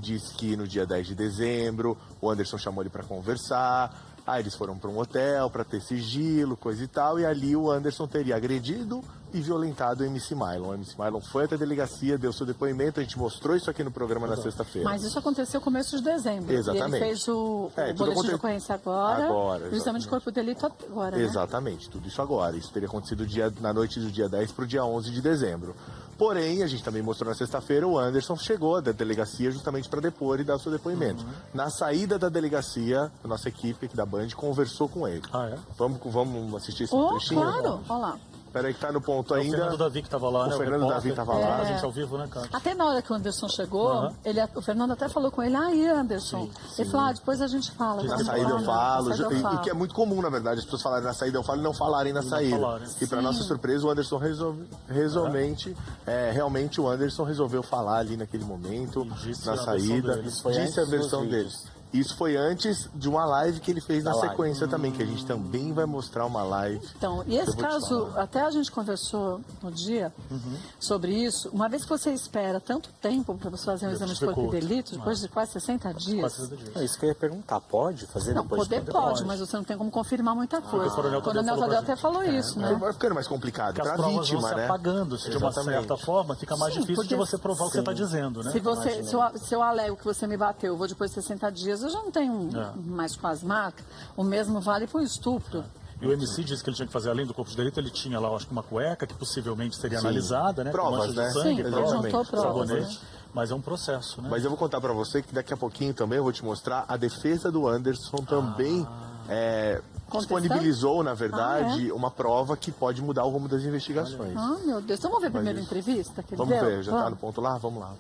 disse que no dia 10 de dezembro, o Anderson chamou ele para conversar. Aí eles foram para um hotel para ter sigilo, coisa e tal, e ali o Anderson teria agredido e violentado o MC Mylon. O MC Mylon foi até a delegacia, deu seu depoimento, a gente mostrou isso aqui no programa na sexta-feira. Mas isso aconteceu no começo de dezembro. Exatamente. E ele fez o boletim de ocorrência agora, o exame de corpo de delito agora, né? Exatamente, tudo isso agora. Isso teria acontecido na noite do dia 10 para o dia 11 de dezembro. Porém, a gente também mostrou na sexta-feira, o Anderson chegou da delegacia justamente para depor e dar o seu depoimento. Na saída da delegacia, a nossa equipe aqui da Band conversou com ele. Ah, é? Vamos assistir esse trechinho? Claro, olha lá. Peraí que tá no ponto ainda. O Fernando Davi que tava lá, né? O Fernando Davi tava lá. A gente ao vivo, né, cara? Até na hora que o Anderson chegou, o Fernando até falou com ele, aí Anderson. Ele falou, depois a gente fala. Na saída eu falo. E que é muito comum, na verdade, as pessoas falarem na saída eu falo e não falarem na saída. E para nossa surpresa, o Anderson realmente o Anderson resolveu falar ali naquele momento, na saída. Disse a versão deles. Isso foi antes de uma live que ele fez na sequência também, que a gente também vai mostrar uma live. Então, e esse caso, até a gente conversou no dia sobre isso. Uma vez que você espera tanto tempo para você fazer um exame de corpo de delito, depois de quase 60 dias. É isso que eu ia perguntar, pode fazer Não, depois poder de pode, mas você não tem como confirmar muita coisa. O Coronel Tadeu até falou isso, né? Vai ficando mais complicado para a vítima, vão se né? apagando, de uma certa forma, fica mais difícil de você provar o que você está dizendo, né? Se eu alego que você me bateu, eu vou depois de 60 dias, eu já não tenho mais quase marca. O mesmo vale para o estupro. E o MC disse que ele tinha que fazer, além do corpo de delito, ele tinha lá, acho que uma cueca, que possivelmente seria analisada, né? Provas, né? De sangue, ele juntou provas, sabonete. Mas é um processo, né? Mas eu vou contar para você que daqui a pouquinho também eu vou te mostrar a defesa do Anderson também disponibilizou, na verdade, uma prova que pode mudar o rumo das investigações. Ah, meu Deus. Então vamos ver a primeira entrevista que ele Vamos deu? ver, já tá no ponto lá? Vamos lá.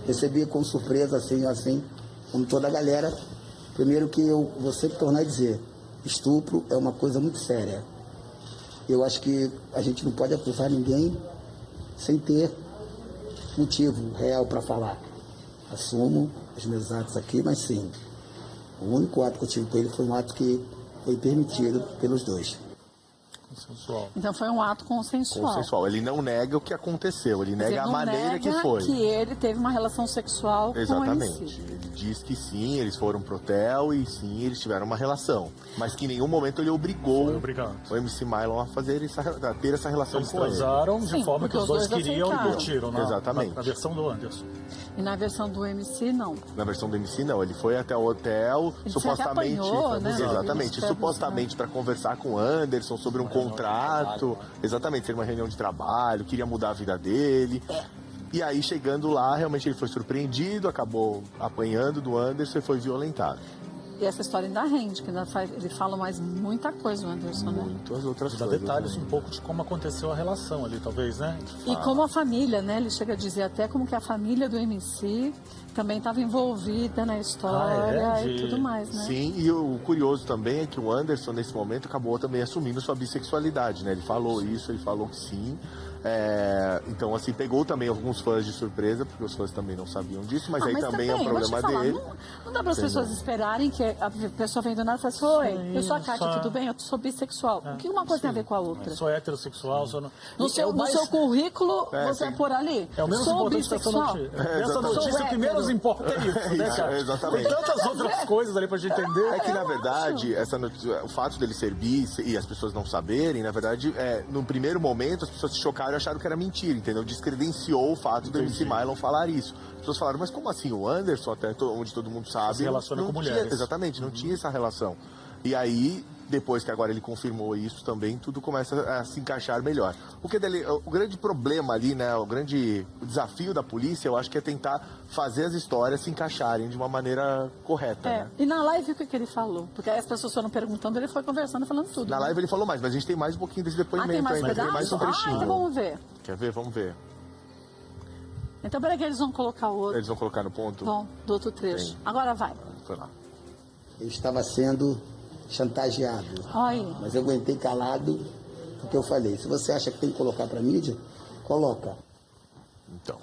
Recebi com surpresa, assim, como toda a galera. Primeiro que eu vou sempre tornar a dizer, estupro é uma coisa muito séria. Eu acho que a gente não pode acusar ninguém sem ter motivo real para falar. Assumo os meus atos aqui, mas sim, o único ato que eu tive com ele foi um ato que foi permitido pelos dois. Consensual. Então foi um ato consensual. Ele não nega o que aconteceu, ele nega a maneira que foi. Que ele teve uma relação sexual com o MC. Exatamente. Ele diz que sim, eles foram pro hotel e sim, eles tiveram uma relação. Mas que em nenhum momento ele obrigou o MC Mylon a ter essa relação eles com ele. Eles transaram de forma que os dois queriam e curtiram. Exatamente. Na versão do Anderson. E na versão do MC, não. Na versão do MC, não. Ele foi até o hotel, ele supostamente. Apanhou, né? Exatamente. Supostamente para conversar com o Anderson sobre um contrato. Exatamente, ser uma reunião de trabalho, queria mudar a vida dele. E aí, chegando lá, realmente ele foi surpreendido, acabou apanhando do Anderson e foi violentado. E essa história ainda rende, que ele fala mais muita coisa, o Anderson, né? Muitas outras coisas. Dá detalhes um pouco de como aconteceu a relação ali, talvez, né? E como a família, né? Ele chega a dizer até como que a família do MC também estava envolvida na história e tudo mais, né? Sim, e o curioso também é que o Anderson, nesse momento, acabou também assumindo sua bissexualidade, né? Ele falou isso, ele falou que sim. Então, assim, pegou também alguns fãs de surpresa, porque os fãs também não sabiam disso, mas aí também é um problema dele. Não dá para as pessoas esperarem que a pessoa vem do nada e fala assim, oi, eu sou a Kátia, tudo bem? Eu sou bissexual. O que uma coisa tem a ver com a outra? Sou heterossexual, sou... No seu currículo, você é por ali. É o menos sou importante bissexual. Essa notícia que menos importa é isso, né, cara? Exatamente. Tem tantas outras coisas ali pra gente entender. É que, na verdade, o fato dele ser bi e as pessoas não saberem, na verdade, no primeiro momento, as pessoas se chocaram e acharam que era mentira, entendeu? Descredenciou o fato do MC Mylon falar isso. As pessoas falaram, mas como assim? O Anderson, até onde todo mundo sabe, se relaciona com mulheres. Exatamente, não tinha essa relação. E aí, depois que agora ele confirmou isso também, tudo começa a se encaixar melhor. O grande problema ali, né, o desafio da polícia, eu acho que é tentar fazer as histórias se encaixarem de uma maneira correta, né? E na live o que ele falou? Porque aí as pessoas foram perguntando, ele foi conversando, falando tudo. Na live ele falou mais, mas a gente tem mais um pouquinho desse depoimento tem mais ainda, tem mais um trechinho. Então vamos ver. Quer ver? Vamos ver. Então peraí que eles vão colocar o outro. Eles vão colocar no ponto? Bom, do outro trecho. Tem. Agora vai. Foi lá. Eu estava sendo chantageado. Mas eu aguentei calado, porque eu falei, se você acha que tem que colocar para mídia, coloca. Então.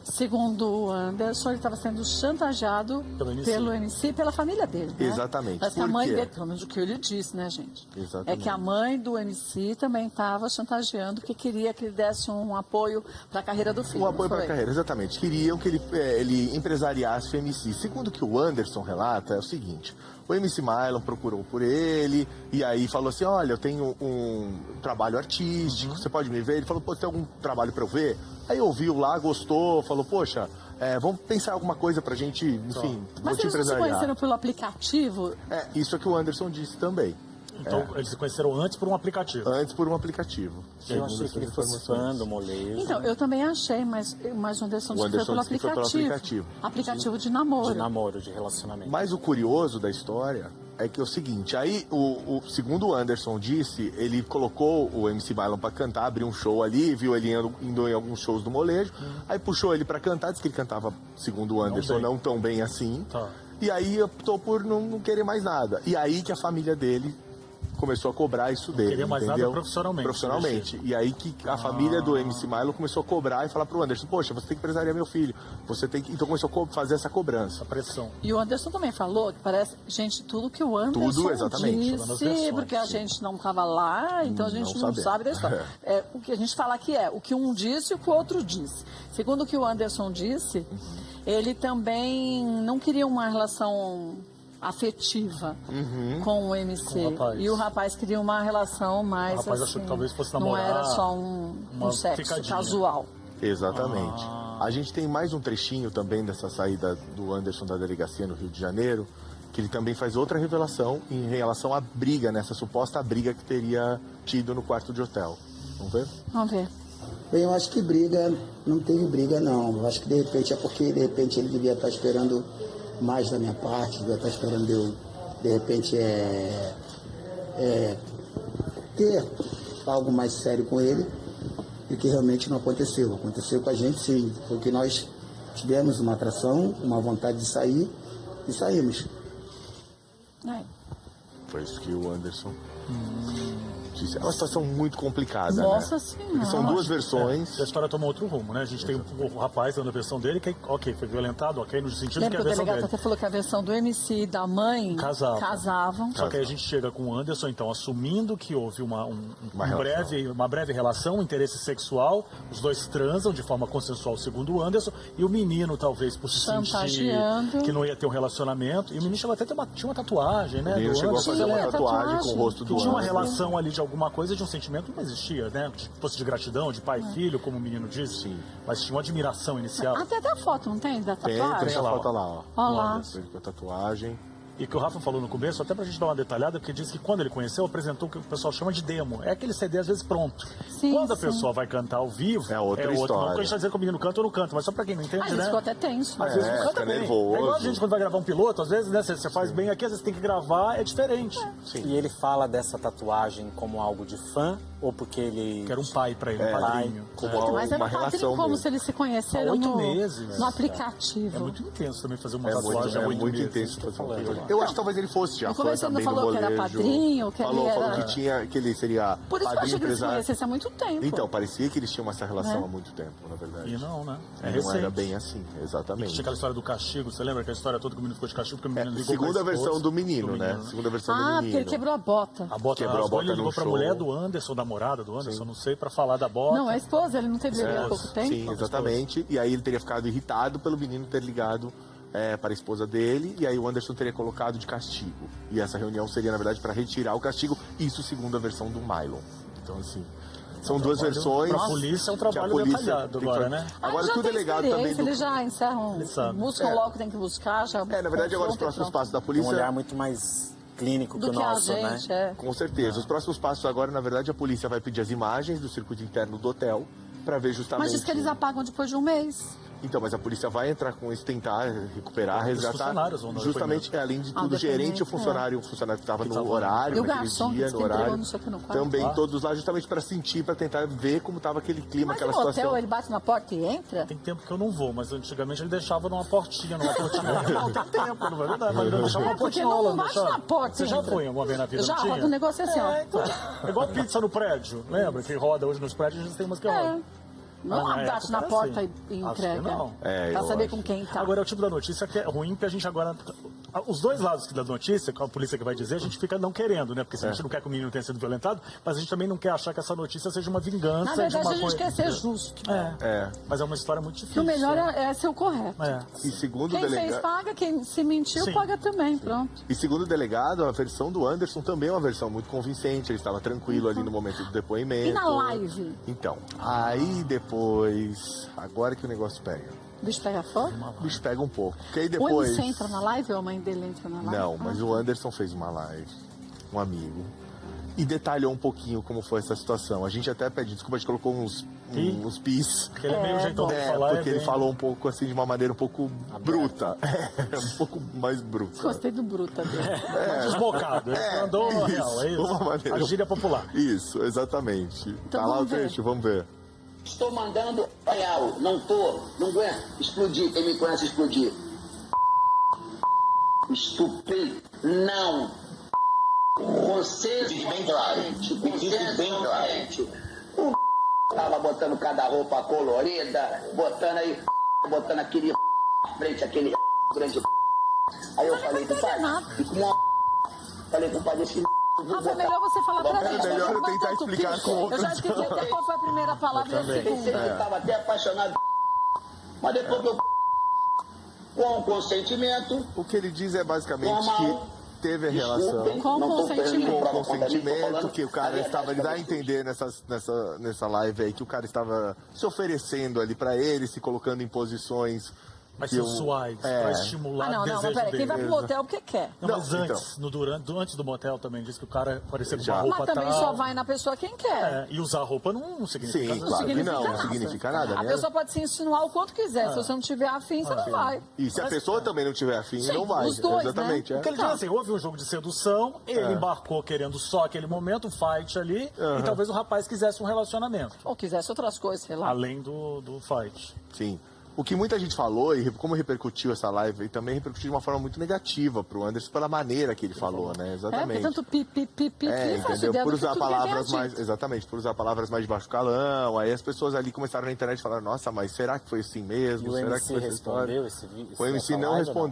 Segundo o Anderson, ele estava sendo chantageado pelo MC e pela família dele, né? Exatamente. Parece que a Por mãe quê? dele, pelo menos o que ele disse, né, gente? Exatamente. É que a mãe do MC também estava chantageando, porque queria que ele desse um apoio para a carreira do filho. Um apoio não para a foi? carreira, exatamente. Queriam que ele empresariasse o MC. Segundo o que o Anderson relata, é o seguinte: o MC Mylon procurou por ele e aí falou assim: olha, eu tenho um trabalho artístico, você pode me ver? Ele falou: pô, tem algum trabalho para eu ver? Aí ouviu lá, gostou, falou: poxa, vamos pensar alguma coisa pra gente, enfim, vou Mas te eles não se empresariar. conheceram pelo aplicativo? Isso é que o Anderson disse também. Então, eles se conheceram antes por um aplicativo. Antes por um aplicativo. Eu achei que ele fosse fã do molejo. Então, eu também achei, mas o Anderson disse que foi pelo disse que foi pelo aplicativo. Aplicativo de De namoro. namoro, de relacionamento. Mas o curioso da história é que é o seguinte, aí, segundo o Anderson disse, ele colocou o MC Mylon pra cantar, abriu um show ali, viu ele indo em alguns shows do molejo, aí puxou ele pra cantar, disse que ele cantava, segundo o Anderson, não tão bem assim, Tá. e aí optou por não querer mais nada. E aí que a família dele começou a cobrar isso dele, queria mais entendeu? nada profissionalmente. Profissionalmente. E aí que a família do MC Mylon começou a cobrar e falar pro Anderson: poxa, você tem que empresariar meu filho. Você tem que... Então começou a fazer essa cobrança. A pressão. E o Anderson também falou que parece, gente, tudo que o Anderson Tudo, exatamente. Todas as disse, versões, porque a sim. gente não estava lá, então a gente não sabemos. sabe da história. O que a gente fala aqui é o que um disse e o que o outro disse. Segundo o que o Anderson disse, ele também não queria uma relação afetiva com o MC. Com o rapaz. E o rapaz queria uma relação mais O rapaz assim, achou que talvez fosse não namorar, era só um sexo ficadinha. casual. Exatamente. A gente tem mais um trechinho também dessa saída do Anderson da delegacia no Rio de Janeiro, que ele também faz outra revelação em relação à briga, nessa suposta briga que teria tido no quarto de hotel. Vamos ver? Vamos ver. Bem, eu acho que briga, não teve briga não. Eu acho que de repente é porque de repente ele devia estar esperando mais da minha parte, devia estar esperando eu, de repente, ter algo mais sério com ele, e que realmente não aconteceu. Aconteceu com a gente sim, porque nós tivemos uma atração, uma vontade de sair e saímos. É. Foi isso que o Anderson disse. É uma situação muito complicada, Nossa né? Senhora. Porque são duas versões. A história toma outro rumo, né? A gente tem o rapaz dando a versão dele, que, ok, foi violentado, ok, no sentido Lembra que que a o versão delegado dele. até falou que a versão do MC e da mãe casavam. Só que aí a gente chega com o Anderson, então, assumindo que houve uma breve relação, um interesse sexual, os dois transam de forma consensual, segundo o Anderson, e o menino, talvez, por se sentir Chantageando. que não ia ter um relacionamento, e o menino chegou até a ter tinha uma tatuagem, né? O menino do chegou a Anderson, fazer uma Tinha tatuagem com o rosto que do tinha uma Anderson. relação ali de alguma coisa, de um sentimento que não existia, né? Que fosse de gratidão, de pai e filho, como o menino disse. Sim. Mas tinha uma admiração inicial. Até a foto, não tem? Da Tem tatuagem? essa foto lá, ó. Olha lá. Ele com a tatuagem. E que o Rafa falou no começo, até pra gente dar uma detalhada, porque disse que quando ele conheceu, apresentou o que o pessoal chama de demo. É aquele CD, às vezes, pronto. Sim, quando a sim. pessoa vai cantar ao vivo, É outra Não história. porque a gente tá dizendo que o menino canta ou não canta, mas só pra quem não entende, Ah, ele né? ficou até tenso. Às vezes não canta fica bem. nervoso. É igual a gente quando vai gravar um piloto, às vezes, né, você faz bem aqui, às vezes tem que gravar, é diferente. E ele fala dessa tatuagem como algo de fã ou porque ele... Que era um pai pra ele, um É, padrinho. como Mas era uma um padrinho relação como mesmo. se eles se conheceram Há 8 no, meses. no aplicativo. É muito intenso também fazer uma É tatuagem há 8 muito meses. intenso fazer uma falando. tatuagem. Eu acho que talvez ele fosse já No fã começo ele não também do falou que era molejo. padrinho, que falou, ele falou era... que ele seria Por isso que eu achei padrinho que eles se empresário. conhecessem há muito tempo. Então, parecia que eles tinham essa relação Né? há muito tempo, na verdade. E não, né? É não recente. era bem assim, Tinha exatamente. aquela história do castigo, você lembra que a história toda que o menino ficou de castigo porque o menino ligou Segunda pra esposa, versão do menino, né? Segunda versão do Ah, menino. porque ele quebrou a bota. A bota Quebrou a rasgou, bota ele ligou no pra show. mulher do Anderson, da namorada do Anderson, não sei, pra falar da bota. Não, é a esposa, ele não teve bebê há pouco tempo. Sim, exatamente. E aí ele teria ficado irritado pelo menino ter ligado para a esposa dele, e aí o Anderson teria colocado de castigo. E essa reunião seria, na verdade, para retirar o castigo, isso segundo a versão do Mylon. Então, assim, são duas versões. Pra polícia é um que a trabalho polícia detalhado tem que agora, fazer. né? Agora já que o tem delegado experiência, também... Eles já encerram, Ele sabe. buscam logo que tem que buscar. Já Na verdade, agora os próximos passos da um polícia... olhar muito mais clínico que do o que a nosso, né? gente, é. Com certeza. Os próximos passos agora, na verdade, a polícia vai pedir as imagens do circuito interno do hotel para ver justamente... Mas diz que eles apagam depois de um mês. Então, mas a polícia vai entrar com isso, tentar recuperar, Os resgatar. funcionários vão dar Justamente, além de tudo, o dependente, gerente e o funcionário que estava no tava- horário, E o naquele garçom que dia, disse no que entregou horário. não sei o que no quarto. Também Ah. todos lá, justamente para sentir, para tentar ver como estava aquele clima, Mas aquela no situação. hotel ele bate na porta e entra? Tem tempo que eu não vou, mas antigamente ele deixava numa portinha. Não, tem tempo, não é verdade? Mas ele deixava uma É, porque portinhola, não bate deixava? na porta. Você já entra. foi alguma vez na vida? Já, não tinha? roda um negócio assim, ó. É, então. É igual pizza no prédio, lembra? Que roda hoje nos prédios, a gente tem umas que rodam. Não bate na porta e entrega. Não. Pra saber com quem tá. Agora, é o tipo da notícia que é ruim, porque a gente agora... Os dois lados da notícia, com a polícia que vai dizer, a gente fica não querendo, né? Porque se a gente não quer que o menino tenha sido violentado, mas a gente também não quer achar que essa notícia seja uma vingança. Na verdade, de uma a gente quer ser justo. Mas é uma história muito difícil. Que o melhor é ser o correto. E segundo Quem o delegado... fez paga, quem se mentiu Sim. paga também, pronto. E segundo o delegado, a versão do Anderson também é uma versão muito convincente. Ele estava tranquilo ali no momento do depoimento. E na live? Então, aí depois... Agora que o negócio pega. O bicho pega fogo? O bicho pega um pouco. Porque aí O depois... MC entra na live ou a mãe dele entra na live? Não, mas o Anderson fez uma live, um amigo, e detalhou um pouquinho como foi essa situação. A gente até pede desculpa, a gente colocou uns pis. Porque ele é meio jeitão de falar. Porque ele falou um pouco assim, de uma maneira um pouco bruta. Um pouco mais bruta. Gostei do bruta dele. Desbocado. Ele andou isso, real, é uma isso. maneira- A gíria popular. Isso, exatamente. Então Tá lá o vamos ver. trecho, vamos ver. Estou mandando real, não aguento explodir, quem me conhece explodir. Estupid, não. Você fique bem claro, bem claro. O tava botando cada roupa colorida, botando aquele frente, aquele grande. Aí eu falei, pai, e com uma falei com o pai desse Rafa, é melhor você falar pra gente. melhor eu Vai tentar tanto explicar picho. com outras Eu já esqueci até qual foi a primeira palavra e a pensei que segunda. eu tava até apaixonado, mas depois que eu com consentimento, O que ele diz é basicamente normal. que teve a relação Com não tô consentimento. perdendo com prova contra mim, tô consentimento, falando que o cara a estava, ele dá a verdade. entender nessa live aí que o cara estava se oferecendo ali pra ele, se colocando em posições Mas que sensuais, pra estimular Não, o mas desejo peraí, quem dele. vai pro motel porque quer. Não, mas Não, antes, antes do motel também, disse que o cara parecia com Já. uma roupa Mas também tal. só vai na pessoa quem quer. É, e usar roupa não significa Sim, nada. claro que significa não, não nada. significa nada, A né? pessoa pode se insinuar o quanto quiser. Se você não tiver afim, você não vai. E se a pessoa também não tiver afim, Sim, não vai. os dois, Exatamente. né? É. Porque ele diz assim, houve um jogo de sedução, ele embarcou querendo só aquele momento, um fight ali, e talvez o rapaz quisesse um relacionamento, Ou quisesse outras coisas, sei lá. além do fight. Sim. O que muita gente falou e como repercutiu essa live e também repercutiu de uma forma muito negativa pro Anderson pela maneira que ele falou, né? É, porque Exatamente. tanto pi, faz Entendeu? ideia Por do que usar tudo que vem palavras a mais. gente. Exatamente, por usar palavras mais de baixo calão. Aí as pessoas ali começaram na internet e falaram, nossa, mas será que foi assim mesmo? E o Será que MC foi essa história? respondeu esse vídeo? O MC não respondeu.